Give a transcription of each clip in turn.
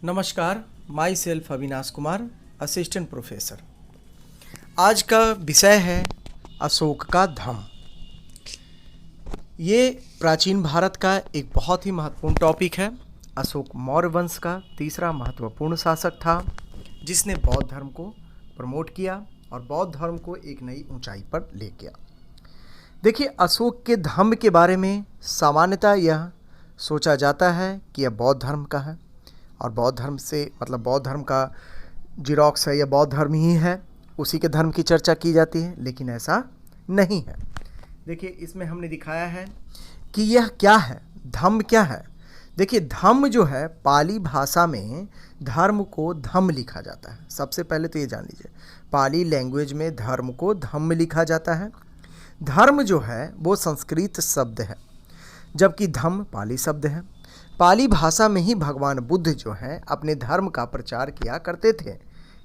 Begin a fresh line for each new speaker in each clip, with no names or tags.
नमस्कार, my self Avinash Kumar, assistant professor. आज का विषय है अशोक का धम्म। ये प्राचीन भारत का एक बहुत ही महत्वपूर्ण टॉपिक है। अशोक मौर्य वंश का तीसरा महत्वपूर्ण शासक था, जिसने बौद्ध धर्म को प्रमोट किया और बौद्ध धर्म को एक नई ऊंचाई पर ले गया। देखिए, अशोक के धम्म के बारे में सामान्यतः यह सोचा जाता है कि यह बौद्ध धर्म का है और बौद्ध धर्म से मतलब बौद्ध धर्म का जिरोक्स है या बौद्ध धर्म ही है, उसी के धर्म की चर्चा की जाती है, लेकिन ऐसा नहीं है। देखिए, इसमें हमने दिखाया है कि यह क्या है, धम्म क्या है। देखिए, धम्म जो है पाली भाषा में धर्म को धम्म लिखा जाता है। सबसे पहले तो ये जान लीजिए, पाली लैंग्वेज में धर्म को धम्म लिखा जाता है। धर्म जो है वो संस्कृत शब्द है, जबकि धम्म पाली शब्द है। पाली भाषा में ही भगवान बुद्ध जो हैं अपने धर्म का प्रचार किया करते थे।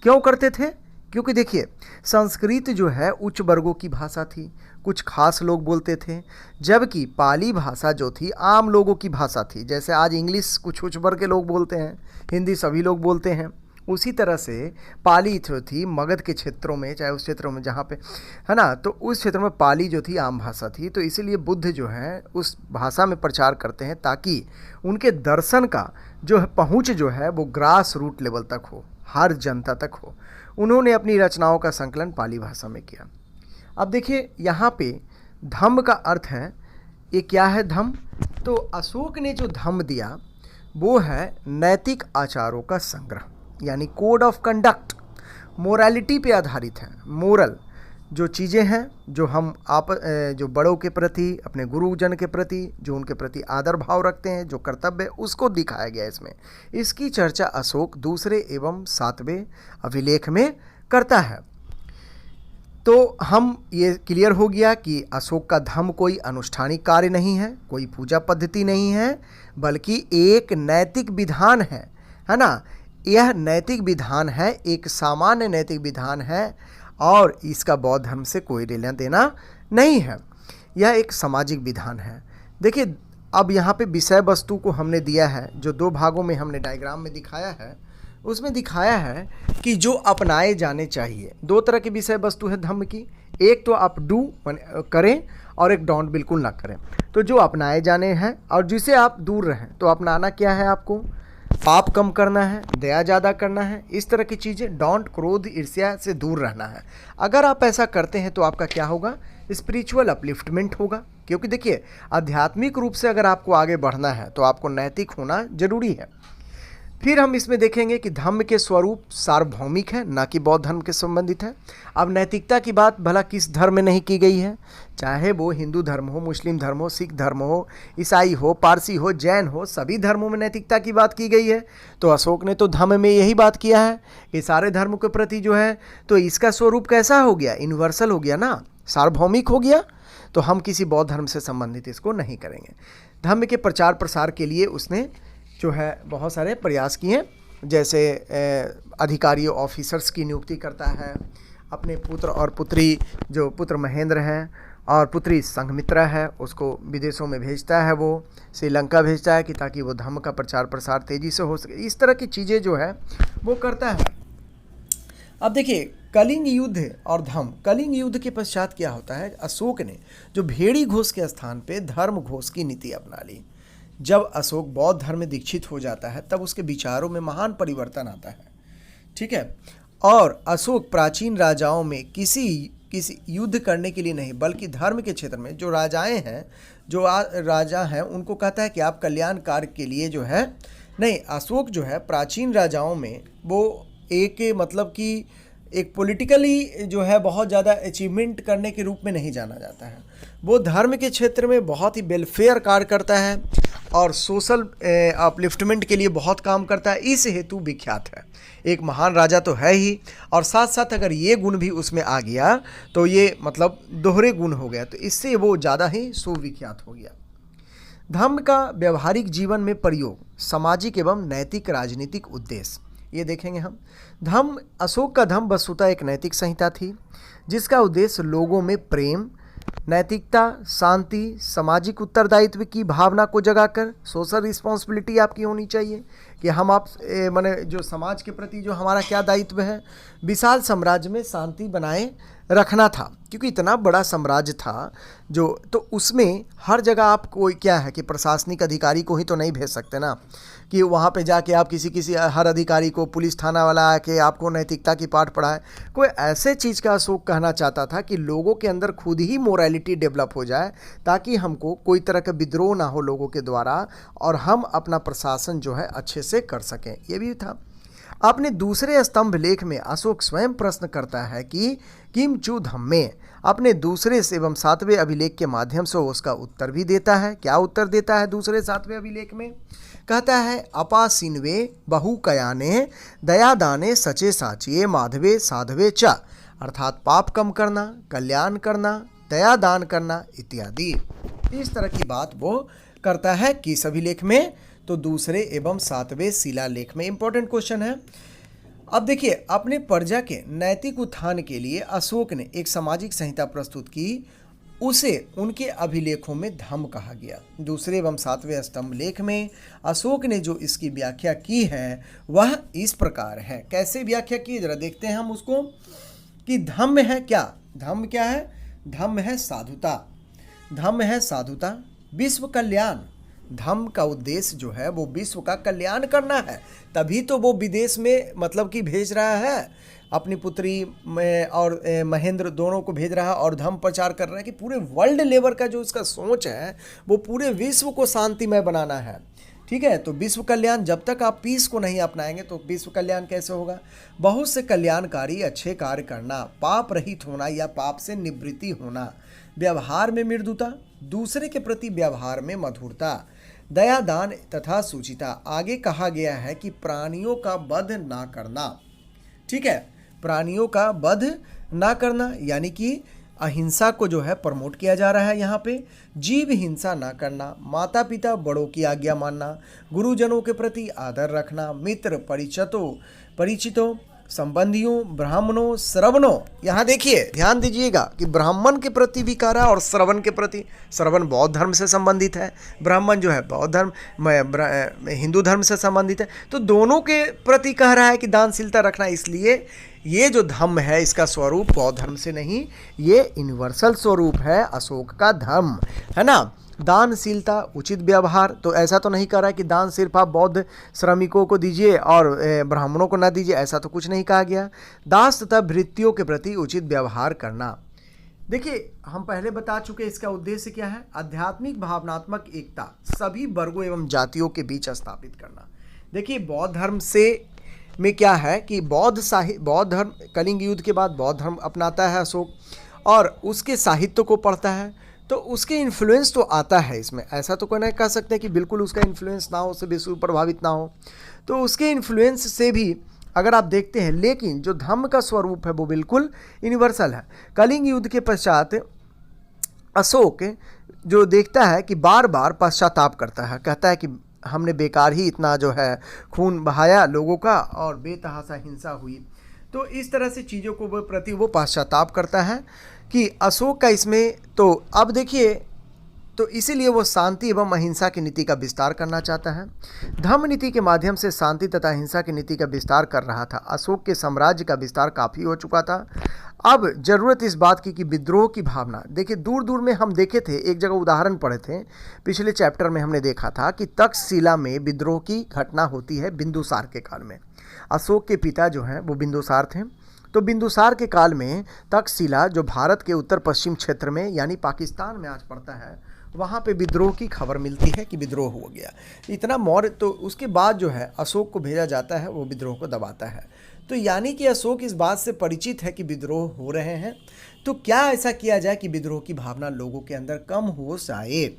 क्यों करते थे? क्योंकि देखिए, संस्कृत जो है उच्च वर्गों की भाषा थी, कुछ खास लोग बोलते थे, जबकि पाली भाषा जो थी आम लोगों की भाषा थी। जैसे आज इंग्लिश कुछ उच्च वर्ग के लोग बोलते हैं, हिंदी सभी लोग बोलते हैं, उसी तरह से पाली जो थी मगध के क्षेत्रों में, चाहे उस क्षेत्रों में जहाँ पे है ना, तो उस क्षेत्र में पाली जो थी आम भाषा थी। तो इसीलिए बुद्ध जो है उस भाषा में प्रचार करते हैं ताकि उनके दर्शन का जो है पहुँच जो है वो ग्रास रूट लेवल तक हो, हर जनता तक हो। उन्होंने अपनी रचनाओं का संकलन पाली भाषा में किया। अब देखिए, यहाँ पे धम्म का अर्थ है, ये क्या है धम्म? तो अशोक ने जो धम्म दिया वो है नैतिक आचारों का संग्रह, यानी कोड ऑफ कंडक्ट, मोरालिटी पे आधारित है। मोरल जो चीज़ें हैं, जो हम जो बड़ों के प्रति, अपने गुरुजन के प्रति जो उनके प्रति आदर भाव रखते हैं, जो कर्तव्य, उसको दिखाया गया इसमें। इसकी चर्चा अशोक दूसरे एवं 7वें अभिलेख में करता है। तो हम ये क्लियर हो गया कि अशोक का धम्म कोई अनुष्ठानिक कार्य नहीं है, कोई पूजा पद्धति नहीं है, बल्कि एक नैतिक विधान है ना। यह नैतिक विधान है, एक सामान्य नैतिक विधान है और इसका बौद्ध धर्म से कोई लेना देना नहीं है। यह एक सामाजिक विधान है। देखिए, अब यहाँ पे विषय वस्तु को हमने दिया है, जो 2 भागों में हमने डायग्राम में दिखाया है। उसमें दिखाया है कि जो अपनाए जाने चाहिए। 2 तरह की विषय वस्तु है धम्म की, एक तो आप डू करें और एक डोंट बिल्कुल ना करें। तो जो अपनाए जाने हैं और जिसे आप दूर रहें, तो अपनाना क्या है? आपको पाप कम करना है, दया ज़्यादा करना है, इस तरह की चीज़ें। डोंट क्रोध ईर्ष्या से दूर रहना है। अगर आप ऐसा करते हैं तो आपका क्या होगा? स्पिरिचुअल अपलिफ्टमेंट होगा। क्योंकि देखिए, आध्यात्मिक रूप से अगर आपको आगे बढ़ना है तो आपको नैतिक होना जरूरी है। फिर हम इसमें देखेंगे कि धम्म के स्वरूप सार्वभौमिक है, ना कि बौद्ध धर्म के संबंधित है। अब नैतिकता की बात भला किस धर्म में नहीं की गई है? चाहे वो हिंदू धर्म हो, मुस्लिम धर्म हो, सिख धर्म हो, ईसाई हो, पारसी हो, जैन हो, सभी धर्मों में नैतिकता की बात की गई है। तो अशोक ने तो धम्म में यही बात किया है कि सारे धर्म के प्रति जो है, तो इसका स्वरूप कैसा हो गया? यूनिवर्सल हो गया ना, सार्वभौमिक हो गया। तो हम किसी बौद्ध धर्म से संबंधित इसको नहीं करेंगे। धम्म के प्रचार प्रसार के लिए उसने जो है बहुत सारे प्रयास किए, जैसे अधिकारियों, ऑफिसर्स की नियुक्ति करता है। अपने पुत्र और पुत्री, जो पुत्र महेंद्र हैं और पुत्री संघमित्रा है, उसको विदेशों में भेजता है, वो श्रीलंका भेजता है कि ताकि वो धम्म का प्रचार प्रसार तेज़ी से हो सके। इस तरह की चीज़ें जो है वो करता है। अब देखिए, कलिंग युद्ध और धम्म। कलिंग युद्ध के पश्चात क्या होता है? अशोक ने जो भेड़ी घोष के स्थान पे धर्म घोष की नीति अपना ली। जब अशोक बौद्ध धर्म में दीक्षित हो जाता है तब उसके विचारों में महान परिवर्तन आता है, ठीक है। और अशोक प्राचीन राजाओं में किसी युद्ध करने के लिए नहीं, बल्कि धर्म के क्षेत्र में जो राजाएं हैं, जो राजा हैं, उनको कहता है कि आप कल्याण कार्य के लिए जो है नहीं। अशोक जो है प्राचीन राजाओं में वो एक मतलब कि एक पॉलिटिकली जो है बहुत ज़्यादा अचीवमेंट करने के रूप में नहीं जाना जाता है। वो धर्म के क्षेत्र में बहुत ही वेलफेयर कार्य करता है और सोशल अपलिफ्टमेंट के लिए बहुत काम करता है, इस हेतु विख्यात है। एक महान राजा तो है ही, और साथ साथ अगर ये गुण भी उसमें आ गया तो ये मतलब दोहरे गुण हो गया, तो इससे वो ज़्यादा ही सुविख्यात हो गया। धम्म का व्यवहारिक जीवन में प्रयोग, सामाजिक एवं नैतिक राजनीतिक उद्देश्य, ये देखेंगे हम। धम्म, अशोक का धम्म वस्तुतः एक नैतिक संहिता थी जिसका उद्देश्य लोगों में प्रेम, नैतिकता, शांति, सामाजिक उत्तरदायित्व की भावना को जगाकर, सोशल रिस्पॉन्सिबिलिटी आपकी होनी चाहिए कि हम आप माने जो समाज के प्रति जो हमारा क्या दायित्व है, विशाल साम्राज्य में शांति बनाए रखना था, क्योंकि इतना बड़ा साम्राज्य था जो, तो उसमें हर जगह आप कोई क्या है कि प्रशासनिक अधिकारी को ही तो नहीं भेज सकते ना, कि वहाँ पे जाके आप किसी हर अधिकारी को, पुलिस थाना वाला आके आपको नैतिकता की पाठ पढ़ाए। कोई ऐसे चीज़ का अशोक कहना चाहता था कि लोगों के अंदर खुद ही मोरालिटी डेवलप हो जाए, ताकि हमको कोई तरह का विद्रोह ना हो लोगों के द्वारा, और हम अपना प्रशासन जो है अच्छे से कर सकें, ये भी था। अपने दूसरे स्तंभ लेख में अशोक स्वयं प्रश्न करता है कि किम चू धम्मे, अपने दूसरे एवं 7वें अभिलेख के माध्यम से उसका उत्तर भी देता है। क्या उत्तर देता है दूसरे 7वें अभिलेख में? कहता है अपा सिनवे बहु कयाने दया दाने सचे साचिए माधवे साधवे च, अर्थात पाप कम करना, कल्याण करना, दया दान करना इत्यादि। इस तरह की बात वो करता है किस अभिलेख में? तो दूसरे एवं 7वें शिलालेख में। इंपॉर्टेंट क्वेश्चन है। अब देखिए, अपने प्रजा के नैतिक उत्थान के लिए अशोक ने एक सामाजिक संहिता प्रस्तुत की, उसे उनके अभिलेखों में धम्म कहा गया। दूसरे एवं 7वें स्तंभ लेख में अशोक ने जो इसकी व्याख्या की है वह इस प्रकार है। कैसे व्याख्या की, जरा देखते हैं हम उसको, कि धम्म है क्या? धम्म क्या है? धम्म है साधुता। धम्म है साधुता, विश्व कल्याण। धम्म का उद्देश्य जो है वो विश्व का कल्याण करना है, तभी तो वो विदेश में मतलब कि भेज रहा है अपनी पुत्री में, और महेंद्र दोनों को भेज रहा है, और धम्म प्रचार कर रहा है कि पूरे वर्ल्ड लेवल का जो उसका सोच है वो पूरे विश्व को शांतिमय बनाना है। ठीक है, तो विश्व कल्याण, जब तक आप पीस को नहीं अपनाएंगे तो विश्व कल्याण कैसे होगा? बहुत से कल्याणकारी अच्छे कार्य करना, पाप रहित होना या पाप से निवृत्ति होना, व्यवहार में मृदुता, दूसरे के प्रति व्यवहार में मधुरता, दया दान तथा सुचिता। आगे कहा गया है कि प्राणियों का वध ना करना। ठीक है, प्राणियों का वध ना करना, यानी कि अहिंसा को जो है प्रमोट किया जा रहा है यहाँ पे। जीव हिंसा ना करना, माता पिता बड़ों की आज्ञा मानना, गुरुजनों के प्रति आदर रखना, मित्र परिचितों संबंधियों, ब्राह्मणों, श्रवणों। यहाँ देखिए, ध्यान दीजिएगा कि ब्राह्मण के प्रति भी कह रहा है और श्रवण के प्रति। श्रवण बौद्ध धर्म से संबंधित है, ब्राह्मण जो है बौद्ध धर्म हिंदू धर्म से संबंधित है, तो दोनों के प्रति कह रहा है कि दानशीलता रखना। इसलिए ये जो धम्म है इसका स्वरूप बौद्ध धर्म से नहीं, ये यूनिवर्सल स्वरूप है अशोक का धम्म, है ना। दानशीलता, उचित व्यवहार, तो ऐसा तो नहीं कह रहा है कि दान सिर्फ आप बौद्ध श्रमिकों को दीजिए और ब्राह्मणों को ना दीजिए, ऐसा तो कुछ नहीं कहा गया। दास तथा भृत्यों के प्रति उचित व्यवहार करना। देखिए, हम पहले बता चुके इसका उद्देश्य क्या है। आध्यात्मिक भावनात्मक एकता सभी वर्गों एवं जातियों के बीच स्थापित करना। देखिए, बौद्ध धर्म से में क्या है कि बौद्ध धर्म कलिंग युद्ध के बाद बौद्ध धर्म अपनाता है अशोक, और उसके साहित्य को पढ़ता है, तो उसके इन्फ्लुएंस तो आता है इसमें। ऐसा तो कोई नहीं कह सकते कि बिल्कुल उसका इन्फ्लुएंस ना हो, उससे विश्व प्रभावित ना हो, तो उसके इन्फ्लुएंस से भी अगर आप देखते हैं, लेकिन जो धम्म का स्वरूप है वो बिल्कुल यूनिवर्सल है। कलिंग युद्ध के पश्चात अशोक जो देखता है कि बार बार पश्चाताप करता है, कहता है कि हमने बेकार ही इतना जो है खून बहाया लोगों का और बेतहाशा हिंसा हुई। तो इस तरह से चीज़ों को प्रति वो पश्चाताप करता है कि अशोक का इसमें, तो अब देखिए, तो इसीलिए वो शांति एवं अहिंसा की नीति का विस्तार करना चाहता है। धम्म नीति के माध्यम से शांति तथा अहिंसा की नीति का विस्तार कर रहा था। अशोक के साम्राज्य का विस्तार काफ़ी हो चुका था। अब जरूरत इस बात की कि विद्रोह की भावना, देखिए दूर दूर में हम देखे थे, एक जगह उदाहरण पढ़े थे पिछले चैप्टर में, हमने देखा था कि तक्षशिला में विद्रोह की घटना होती है बिंदुसार के काल में। अशोक के पिता जो हैं वो बिंदुसार थे, तो बिंदुसार के काल में तक्षशिला जो भारत के उत्तर पश्चिम क्षेत्र में यानी पाकिस्तान में आज पड़ता है, वहाँ पे विद्रोह की खबर मिलती है कि विद्रोह हो गया। इतना मौर्य, तो उसके बाद जो है अशोक को भेजा जाता है, वो विद्रोह को दबाता है। तो यानी कि अशोक इस बात से परिचित है कि विद्रोह हो रहे हैं, तो क्या ऐसा किया जाए कि विद्रोह की भावना लोगों के अंदर कम हो जाए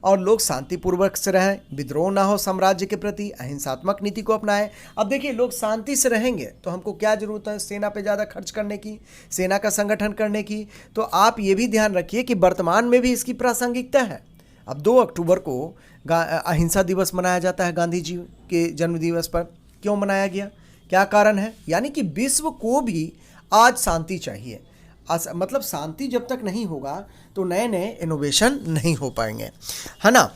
और लोग शांतिपूर्वक से रहें, विद्रोह ना हो, साम्राज्य के प्रति अहिंसात्मक नीति को अपनाएं। अब देखिए, लोग शांति से रहेंगे तो हमको क्या जरूरत है? सेना पे ज़्यादा खर्च करने की, सेना का संगठन करने की। तो आप ये भी ध्यान रखिए कि वर्तमान में भी इसकी प्रासंगिकता है। अब 2 अक्टूबर को अहिंसा दिवस मनाया जाता है, गांधी जी के जन्म दिवस पर। क्यों मनाया गया, क्या कारण है? यानी कि विश्व को भी आज शांति चाहिए। मतलब शांति जब तक नहीं होगा तो नए नए इनोवेशन नहीं हो पाएंगे, है ना।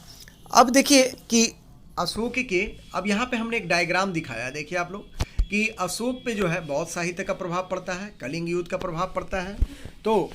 अब देखिए कि अशोक के, अब यहाँ पे हमने एक डायग्राम दिखाया है, देखिए आप लोग कि अशोक पे जो है बौद्ध साहित्य का प्रभाव पड़ता है, कलिंग युद्ध का प्रभाव पड़ता है। तो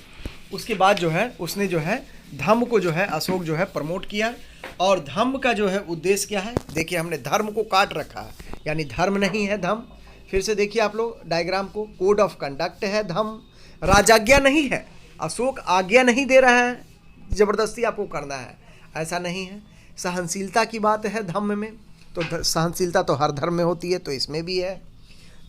उसके बाद जो है उसने जो है धम्म को जो है अशोक जो है प्रमोट किया। और धम्म का जो है उद्देश्य क्या है, देखिए हमने धर्म को काट रखा है, यानी धर्म नहीं है धम्म। फिर से देखिए आप लोग डायग्राम को, कोड ऑफ कंडक्ट है धम्म, राजाज्ञा नहीं है। अशोक आज्ञा नहीं दे रहा है जबरदस्ती आपको करना है, ऐसा नहीं है। सहनशीलता की बात है धम्म में, तो सहनशीलता तो हर धर्म में होती है, तो इसमें भी है,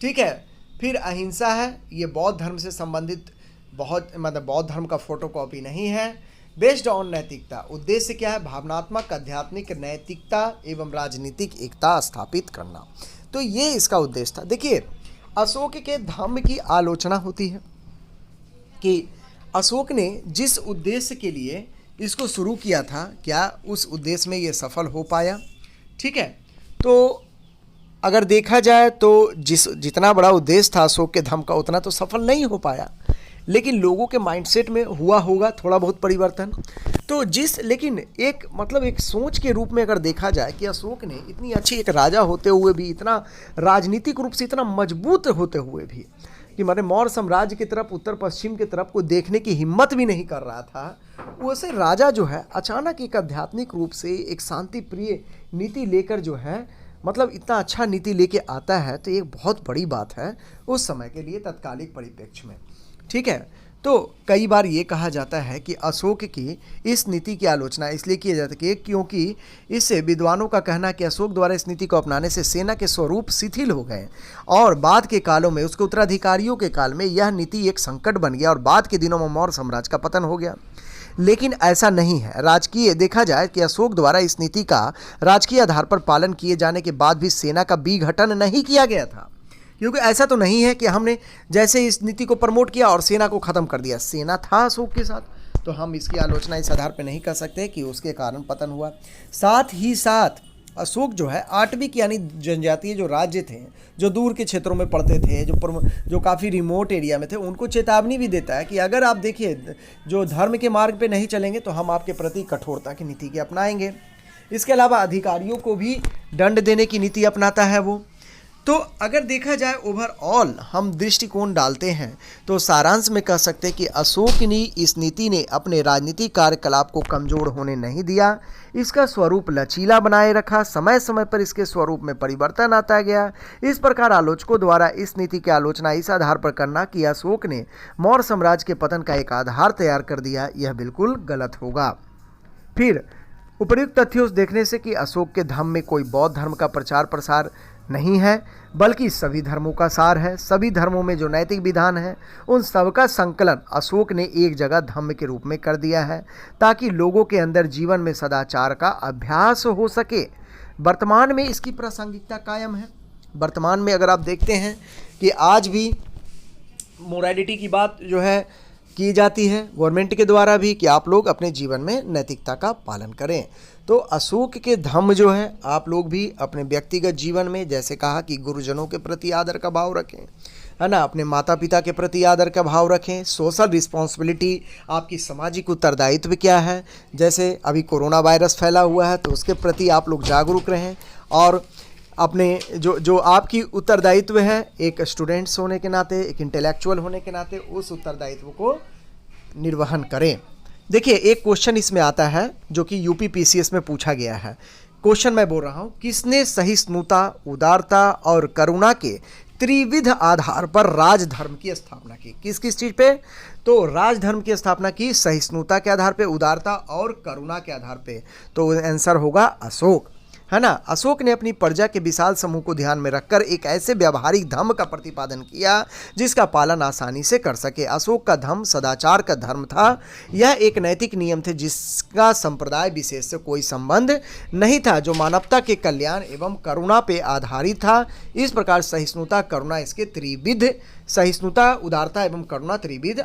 ठीक है। फिर अहिंसा है, ये बौद्ध धर्म से संबंधित बहुत मतलब बौद्ध धर्म का फोटोकॉपी नहीं है। बेस्ड ऑन नैतिकता, उद्देश्य क्या है, भावनात्मक आध्यात्मिक नैतिकता एवं राजनीतिक एकता स्थापित करना, तो ये इसका उद्देश्य था। देखिए अशोक के धम्म की आलोचना होती है कि अशोक ने जिस उद्देश्य के लिए इसको शुरू किया था, क्या उस उद्देश्य में ये सफल हो पाया, ठीक है। तो अगर देखा जाए तो जितना बड़ा उद्देश्य था अशोक के धम्म का, उतना तो सफल नहीं हो पाया, लेकिन लोगों के माइंडसेट में हुआ होगा थोड़ा बहुत परिवर्तन। तो लेकिन एक सोच के रूप में अगर देखा जाए कि अशोक ने इतनी अच्छी एक राजा होते हुए भी, इतना राजनीतिक रूप से इतना मजबूत होते हुए भी, कि माने मौर्य साम्राज्य की तरफ, उत्तर पश्चिम की तरफ को देखने की हिम्मत भी नहीं कर रहा था, वैसे राजा जो है अचानक एक आध्यात्मिक रूप से एक शांति प्रिय नीति लेकर जो है मतलब इतना अच्छा नीति लेके आता है, तो एक बहुत बड़ी बात है उस समय के लिए तत्कालिक परिप्रेक्ष्य में, ठीक है। तो कई बार ये कहा जाता है कि अशोक की इस नीति की आलोचना इसलिए की जाती है क्योंकि इससे विद्वानों का कहना है कि अशोक द्वारा इस नीति को अपनाने से सेना के स्वरूप शिथिल हो गए और बाद के कालों में उसके उत्तराधिकारियों के काल में यह नीति एक संकट बन गया और बाद के दिनों में मौर्य साम्राज्य का पतन हो गया। लेकिन ऐसा नहीं है। राजकीय देखा जाए कि अशोक द्वारा इस नीति का राजकीय आधार पर पालन किए जाने के बाद भी सेना का विघटन नहीं किया गया था, क्योंकि ऐसा तो नहीं है कि हमने जैसे इस नीति को प्रमोट किया और सेना को ख़त्म कर दिया। सेना था अशोक के साथ, तो हम इसकी आलोचना इस आधार पर नहीं कर सकते कि उसके कारण पतन हुआ। साथ ही साथ अशोक जो है आटविक यानी जनजातीय जो राज्य थे, जो दूर के क्षेत्रों में पड़ते थे, जो काफ़ी रिमोट एरिया में थे, उनको चेतावनी भी देता है कि अगर आप देखिए जो धर्म के मार्ग पे नहीं चलेंगे तो हम आपके प्रति कठोरता की नीति के अपनाएंगे। इसके अलावा अधिकारियों को भी दंड देने की नीति अपनाता है वो। तो अगर देखा जाए ओवरऑल हम दृष्टिकोण डालते हैं तो सारांश में कह सकते हैं कि अशोक की इस नीति ने अपने राजनीतिक कार्यकलाप को कमजोर होने नहीं दिया, इसका स्वरूप लचीला बनाए रखा, समय समय पर इसके स्वरूप में परिवर्तन आता गया। इस प्रकार आलोचकों द्वारा इस नीति की आलोचना इस आधार पर करना कि अशोक ने मौर्य साम्राज्य के पतन का एक आधार तैयार कर दिया, यह बिल्कुल गलत होगा। फिर उपर्युक्त तथ्यों से देखने से कि अशोक के धम्म में कोई बौद्ध धर्म का प्रचार प्रसार नहीं है, बल्कि सभी धर्मों का सार है। सभी धर्मों में जो नैतिक विधान है उन सबका संकलन अशोक ने एक जगह धम्म के रूप में कर दिया है, ताकि लोगों के अंदर जीवन में सदाचार का अभ्यास हो सके। वर्तमान में इसकी प्रासंगिकता कायम है। वर्तमान में अगर आप देखते हैं कि आज भी मोरालिटी की बात जो है की जाती है गवर्नमेंट के द्वारा भी कि आप लोग अपने जीवन में नैतिकता का पालन करें। तो अशोक के धम्म जो है आप लोग भी अपने व्यक्तिगत जीवन में, जैसे कहा कि गुरुजनों के प्रति आदर का भाव रखें, है ना, अपने माता पिता के प्रति आदर का भाव रखें। सोशल रिस्पॉन्सिबिलिटी, आपकी सामाजिक उत्तरदायित्व क्या है, जैसे अभी कोरोना वायरस फैला हुआ है तो उसके प्रति आप लोग जागरूक रहें और अपने जो आपकी उत्तरदायित्व है एक स्टूडेंट्स होने के नाते, एक इंटेलेक्चुअल होने के नाते, उस उत्तरदायित्व को निर्वहन करें। देखिए एक क्वेश्चन इसमें आता है जो कि यूपी पीसीएस में पूछा गया है। क्वेश्चन मैं बोल रहा हूँ, किसने सहिष्णुता, उदारता और करुणा के त्रिविध आधार पर राजधर्म की स्थापना की? किस किस चीज़ पे? तो राजधर्म की स्थापना की सहिष्णुता के आधार पे, उदारता और करुणा के आधार पे। तो आंसर होगा अशोक, है ना। अशोक ने अपनी प्रजा के विशाल समूह को ध्यान में रखकर एक ऐसे व्यावहारिक धर्म का प्रतिपादन किया जिसका पालन आसानी से कर सके। अशोक का धर्म सदाचार का धर्म था। यह एक नैतिक नियम थे जिसका संप्रदाय विशेष से कोई संबंध नहीं था, जो मानवता के कल्याण एवं करुणा पे आधारित था। इस प्रकार सहिष्णुता, करुणा इसके त्रिविध, सहिष्णुता, उदारता एवं करुणा त्रिविध